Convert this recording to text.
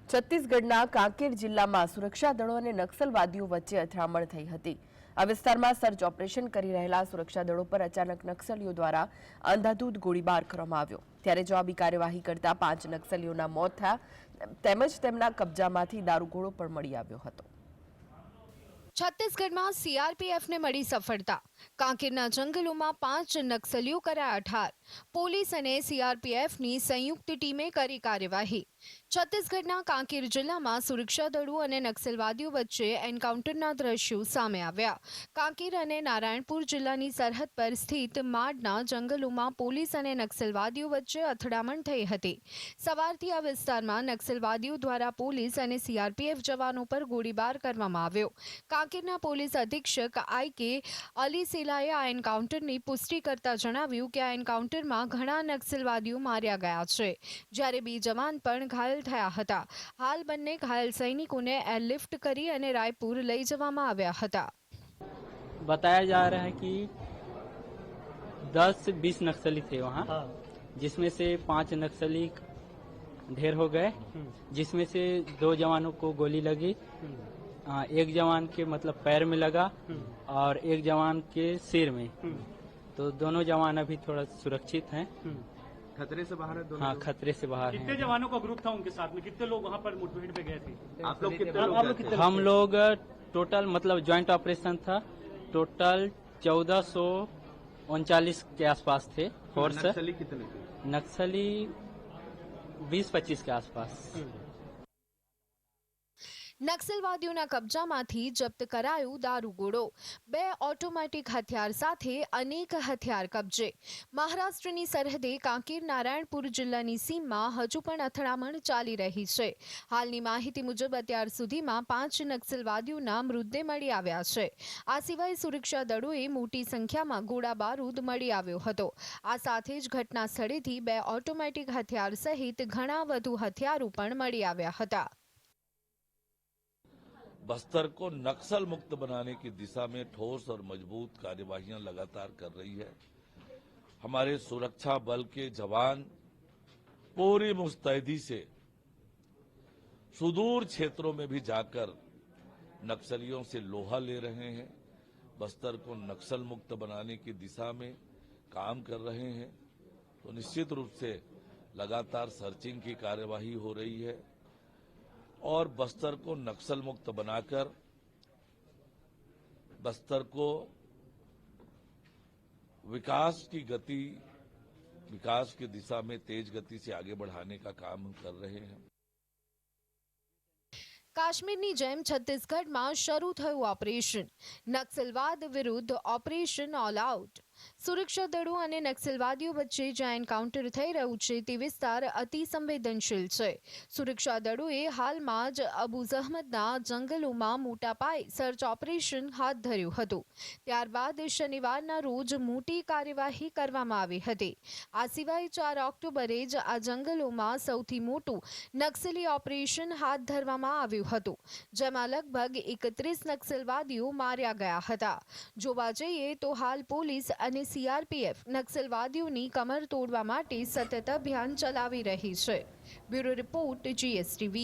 છત્તીસગઢના કાંકેર જિલ્લામાં સુરક્ષા દળો અને નક્સલવાદીઓ વચ્ચે અથડામણ થઈ હતી। આ વિસ્તારમાં સર્ચ ઓપરેશન કરી રહેલા સુરક્ષા દળો પર અચાનક નક્સલીઓ દ્વારા અંધાધૂંધ ગોળીબાર કરવામાં આવ્યો। ત્યારે જવાબી કાર્યવાહી કરતા 5 નક્સલીઓના મોત થયા તેમજ તેમના કબજામાંથી દારૂગોળો પણ મળી આવ્યો હતો। छत्तीसगढ़ में सीआरपीएफ ने मળી सफलता। कांकेરના જંગલોમાં 5 નક્સલીઓ કર્યા ઠાર। પોલીસ અને સીઆરપીએફની સંયુક્ત ટીમે કરી કાર્યવાહી। છત્તીસગઢના કાંકેર જિલ્લામાં સુરક્ષા દળો અને નક્સલવાદીઓ વચ્ચે એન્કાઉન્ટરના દ્રશ્યો સામે આવ્યા। કાંકેર અને નારાયણપુર જિલ્લાની સરહદ પર સ્થિત માડના જંગલોમાં પોલીસ અને નક્સલવાદીઓ વચ્ચે અથડામણ થઈ હતી। સવારથી આ વિસ્તારમાં નક્સલવાદીઓ દ્વારા પોલીસ અને સીઆરપીએફ જવાનો પર ગોળીબાર કરવામાં આવ્યો। કાંકેરના પોલીસ અધિક્ષક આઈ.કે. અલીસેલાએ આ એન્કાઉન્ટરની પુષ્ટિ કરતા જણાવ્યું કે આ એન્કાઉન્ટરમાં ઘણા નક્સલવાદીઓ માર્યા ગયા છે, જ્યારે 2 જવાન પણ ઘાયલ થયા હતા। હાલ બંને ઘાયલ સૈનિકોને એરલિફ્ટ કરી અને રાયપુર લઈ જવામાં આવ્યા હતા। बताया जा रहा है कि 10-20 नक्सली थे वहाँ, जिसमें से 5 नक्सली ढेर हो गए, जिसमें से 2 जवानों को गोली लगी। एक जवान के मतलब पैर में लगा और एक जवान के सिर में। तो दोनों जवान अभी थोड़ा सुरक्षित हैं। खतरे से बाहर है दोनों? हाँ, खतरे से बाहर हैं। कितने जवानों का ग्रुप था उनके साथ में? कितने लोग वहाँ पर मुठभेड़ पे गए थे? आप लोग कितने लोग थे? हम लोग टोटल मतलब ज्वाइंट ऑपरेशन था, टोटल 1439 के आसपास थे फोर्स। नक्सली कितने थे? नक्सली 20-25 के आसपास। નક્સલવાદીઓના કબજામાંથી જપ્ત કરાયું દારૂગોળો। 2 ઓટોમેટિક હથિયાર સાથે અનેક હથિયાર કબજે। મહારાષ્ટ્રની સરહદે કાંકેર નારાયણપુર જિલ્લાની સીમમાં હજુ પણ અથડામણ ચાલી રહી છે। હાલની માહિતી મુજબ અત્યાર સુધીમાં 5 નક્સલવાદીઓના મૃતદેહ મળી આવ્યા છે। આ સિવાય સુરક્ષા દળોએ મોટી સંખ્યામાં ગોળા બારૂદ મળી આવ્યો હતો। આ સાથે જ ઘટના સ્થળેથી 2 ઓટોમેટિક હથિયાર સહિત ઘણા વધુ હથિયારો પણ મળી આવ્યા હતા। बस्तर को नक्सल मुक्त बनाने की दिशा में ठोस और मजबूत कार्यवाहियां लगातार कर रही है। हमारे सुरक्षा बल के जवान पूरी मुस्तैदी से सुदूर क्षेत्रों में भी जाकर नक्सलियों से लोहा ले रहे हैं, बस्तर को नक्सल मुक्त बनाने की दिशा में काम कर रहे हैं। तो निश्चित रूप से लगातार सर्चिंग की कार्यवाही हो रही है और बस्तर को नक्सल मुक्त बनाकर बस्तर को विकास की दिशा में तेज गति से आगे बढ़ाने का काम हम कर रहे हैं। કાશ્મીરની જેમ છત્તીસગઢમાં શરૂ થયું ઓપરેશન નક્સલવાદ વિરુદ્ધ ઓપરેશન ઓલ આઉટ। સુરક્ષા દળો અને નક્સલવાદીઓ વચ્ચે જ્યાં એન્કાઉન્ટર થઈ રહ્યું છે તે વિસ્તાર અતિ સંવેદનશીલ છે। સુરક્ષા દળોએ હાલમાં જ અબુ ઝહમદના જંગલોમાં મોટા પાયે સર્ચ ઓપરેશન હાથ ધર્યું હતું। ત્યારબાદ શનિવારના રોજ મોટી કાર્યવાહી કરવામાં આવી હતી। આ સિવાય 4 ઓક્ટોબરે જ આ જંગલોમાં સૌથી મોટું નક્સલી ઓપરેશન હાથ ધરવામાં આવ્યું હતું, જેમાં લગભગ 31 નક્સલવાદીઓ માર્યા ગયા હતા। જોવા જઈએ તો હાલ પોલીસ અને સીઆરપીએફ નક્સલવાદીઓની કમર તોડવા માટે સતત અભિયાન ચલાવી રહી છે। Bureau report GSTV।